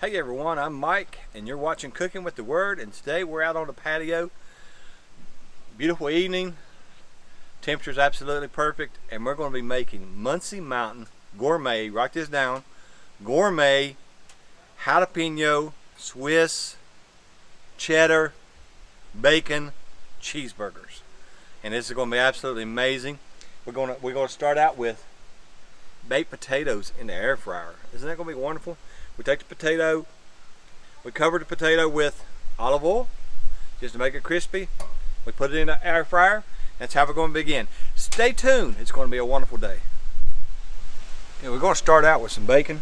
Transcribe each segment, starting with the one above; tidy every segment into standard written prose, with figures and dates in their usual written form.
Hey everyone, I'm Mike and you're watching Cooking with the Word, and today we're out on the patio. Beautiful evening, temperature's absolutely perfect, and we're going to be making Muncy Mountain gourmet, write this down, gourmet jalapeno Swiss cheddar bacon cheeseburgers. And this is going to be absolutely amazing. We're going to start out with baked potatoes in the air fryer. Isn't that going to be wonderful? We take the potato, we cover the potato with olive oil just to make it crispy. We put it in the air fryer. That's how we're going to begin. Stay tuned. It's going to be a wonderful day. Okay, we're going to start out with some bacon.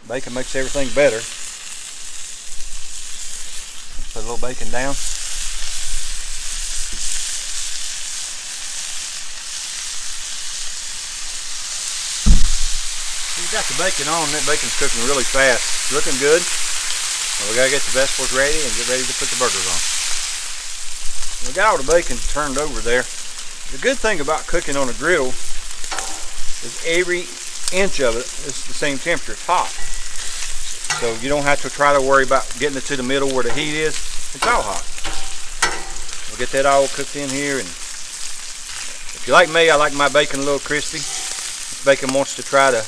Bacon makes everything better. Put a little bacon down. We got the bacon on. That bacon's cooking really fast. It's looking good. We gotta get the vegetables ready and get ready to put the burgers on. We got all the bacon turned over there. The good thing about cooking on a griddle is every inch of it is the same temperature. It's hot. So you don't have to try to worry about getting it to the middle where the heat is. It's all hot. We'll get that all cooked in here. And if you're like me, I like my bacon a little crispy. This bacon wants to try to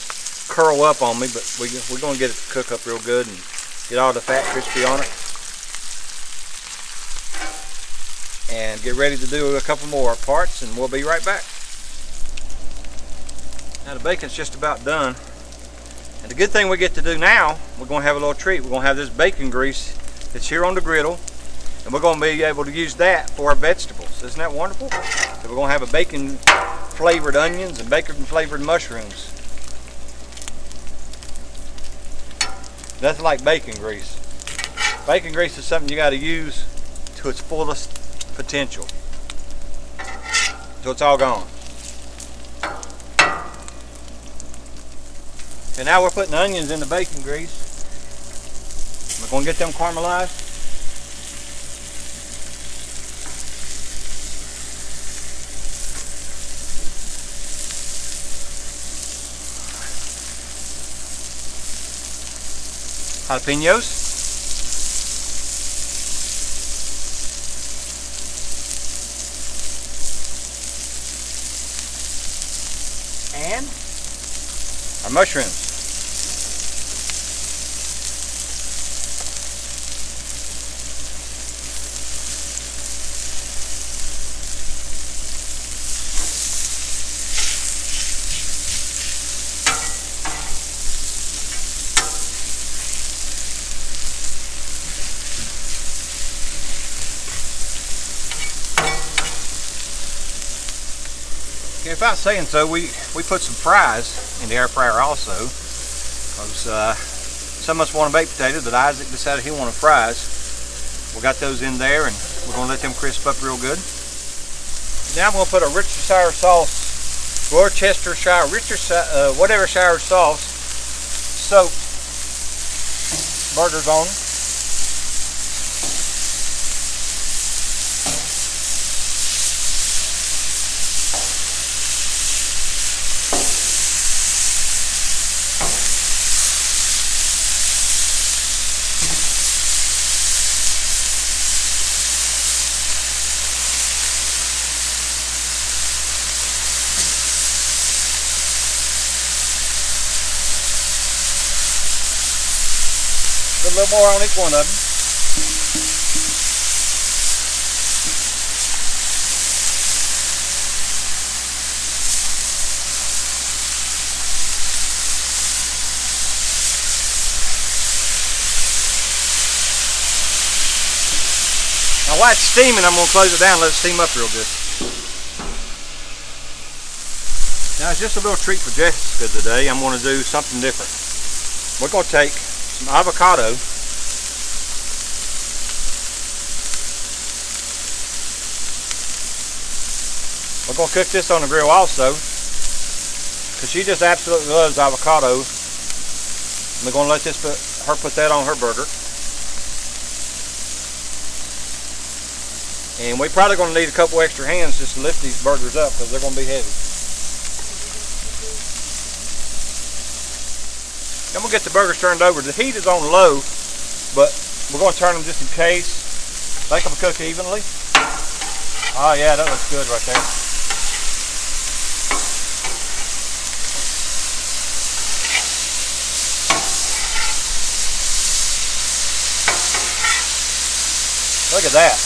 curl up on me, but we're going to get it to cook up real good and get all the fat crispy on it. And get ready to do a couple more parts, and we'll be right back. Now the bacon's just about done. And the good thing we get to do now, we're going to have a little treat. We're going to have this bacon grease that's here on the griddle, and we're going to be able to use that for our vegetables. Isn't that wonderful? So we're going to have a bacon flavored onions and bacon flavored mushrooms. Nothing like bacon grease. Bacon grease is something you got to use to its fullest potential. So it's all gone. And now we're putting onions in the bacon grease. We're going to get them caramelized. Jalapenos. And our mushrooms. Without saying so, we put some fries in the air fryer also, because some of us want a baked potato, but Isaac decided he wanted fries. We got those in there, and we're going to let them crisp up real good. Now I'm going to put a Worcestershire sauce, Worcestershire, whatever Shire sauce, soaked burgers on them. Put a little more on each one of them. Now while it's steaming, I'm going to close it down and let it steam up real good. Now it's just a little treat for Jessica today. I'm going to do something different. We're going to take some avocado, we're going to cook this on the grill also, because she just absolutely loves avocado. We're going to let her put that on her burger. And we're probably going to need a couple extra hands just to lift these burgers up because they're going to be heavy. I'm gonna get the burgers turned over. The heat is on low, but we're gonna turn them just in case. Make them cook evenly. Oh yeah, that looks good right there. Look at that.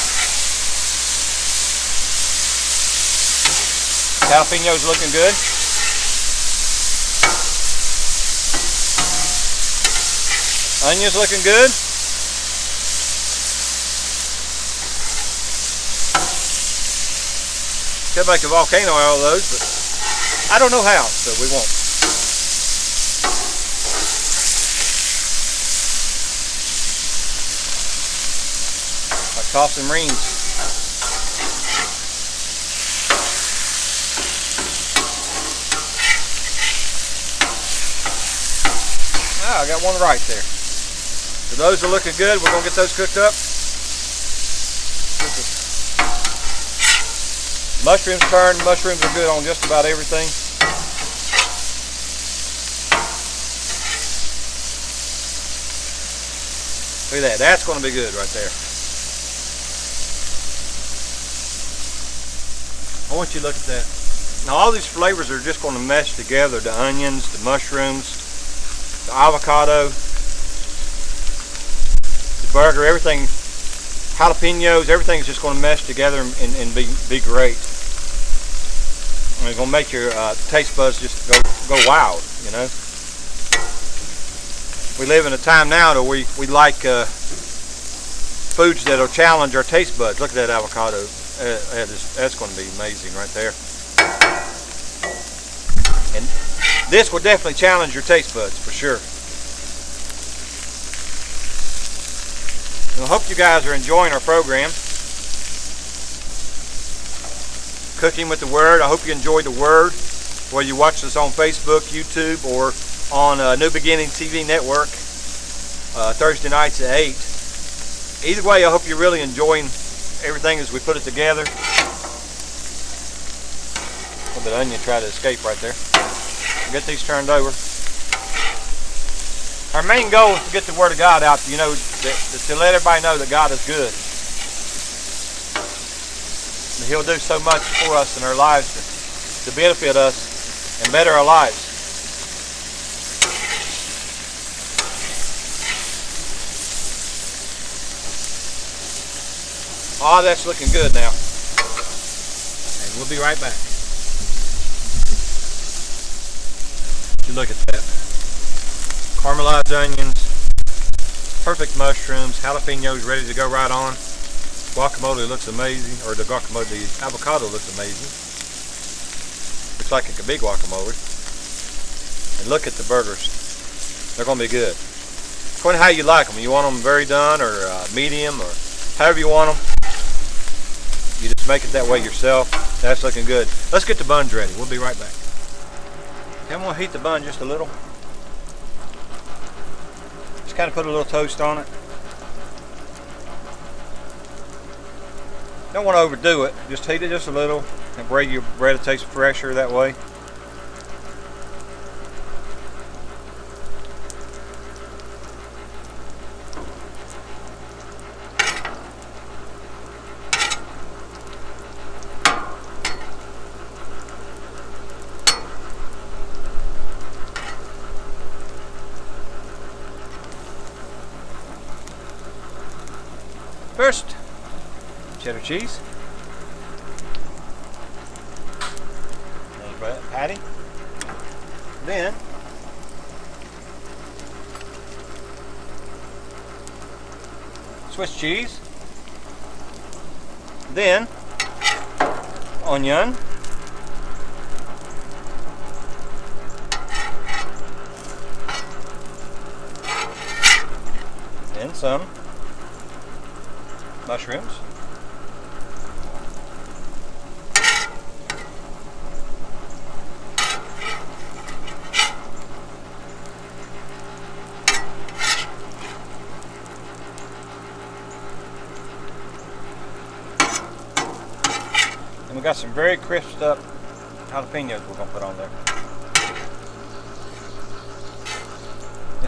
Jalapenos looking good. Onions looking good. Could make a volcano out of those, but I don't know how, so we won't. Like toss and rings. Ah, I got one right there. So those are looking good. We're gonna get those cooked up. Mushrooms turned. Mushrooms are good on just about everything. Look at that. That's going to be good right there. I want you to look at that. Now all these flavors are just going to mesh together. The onions, the mushrooms, the avocado, the burger, everything, jalapenos, everything is just going to mesh together and be great. And it's going to make your taste buds just go wild, you know. We live in a time now that we like foods that'll challenge our taste buds. Look at that avocado. That's going to be amazing right there. And this will definitely challenge your taste buds for sure. And I hope you guys are enjoying our program. Cooking with the Word. I hope you enjoyed the Word, whether you watch this on Facebook, YouTube, or on New Beginning TV network, Thursday nights at 8. Either way, I hope you're really enjoying everything as we put it together. A little bit of onion try to escape right there. Get these turned over. Our main goal is to get the Word of God out, you know, to let everybody know that God is good. And He'll do so much for us in our lives to benefit us and better our lives. Oh, that's looking good now. And we'll be right back. You look at that. Caramelized onions, perfect mushrooms, jalapenos ready to go right on. Guacamole looks amazing, or the avocado looks amazing. Looks like it could be guacamole. And look at the burgers. They're going to be good. According to how you like them. You want them very done, or medium, or however you want them. You just make it that way yourself. That's looking good. Let's get the buns ready. We'll be right back. I'm going to heat the bun just a little. Just kind of put a little toast on it. Don't want to overdo it. Just heat it just a little and break your bread to taste fresher that way. First, cheddar cheese, patty, then Swiss cheese, then onion, then some mushrooms, and we got some very crisped up jalapenos we're going to put on there.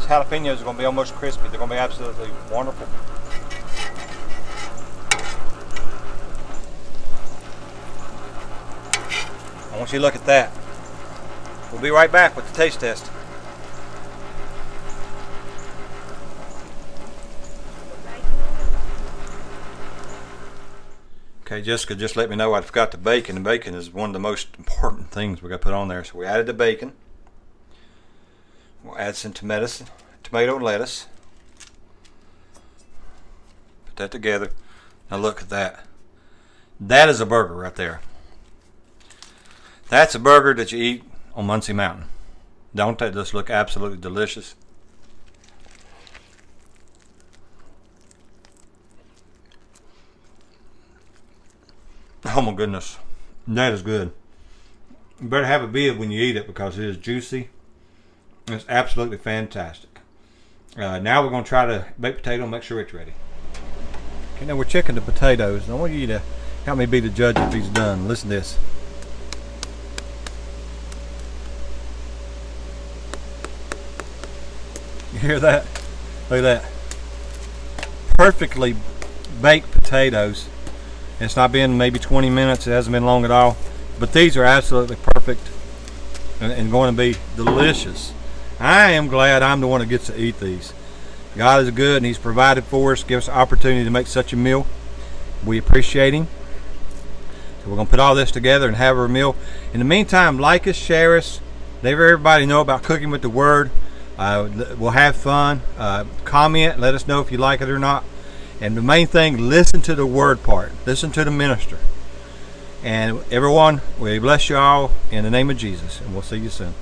jalapenos are going to be almost crispy. They're going to be absolutely wonderful. I want you to look at that. We'll be right back with the taste test. Okay, Jessica just let me know I forgot the bacon. The bacon is one of the most important things we got to put on there. So we added the bacon. We'll add some tomato and lettuce. Put that together. Now look at that. That is a burger right there. That's a burger that you eat on Muncy Mountain. Don't they just look absolutely delicious? Oh my goodness, that is good. You better have a bit when you eat it because it is juicy. It's absolutely fantastic. Now we're going to try the baked potato and make sure it's ready. Okay, now we're checking the potatoes. I want you to help me be the judge if he's done. Listen to this. You hear that? Look at that. Perfectly baked potatoes. It's not been maybe 20 minutes. It hasn't been long at all. But these are absolutely perfect and going to be delicious. I am glad I'm the one that gets to eat these. God is good and He's provided for us, give us an opportunity to make such a meal. We appreciate Him. So we're going to put all this together and have our meal. In the meantime, like us, share us. Let everybody know about Cooking with the Word. We'll have fun. Comment. Let us know if you like it or not. And the main thing, listen to the word part. Listen to the minister. And everyone, we bless you all in the name of Jesus. And we'll see you soon.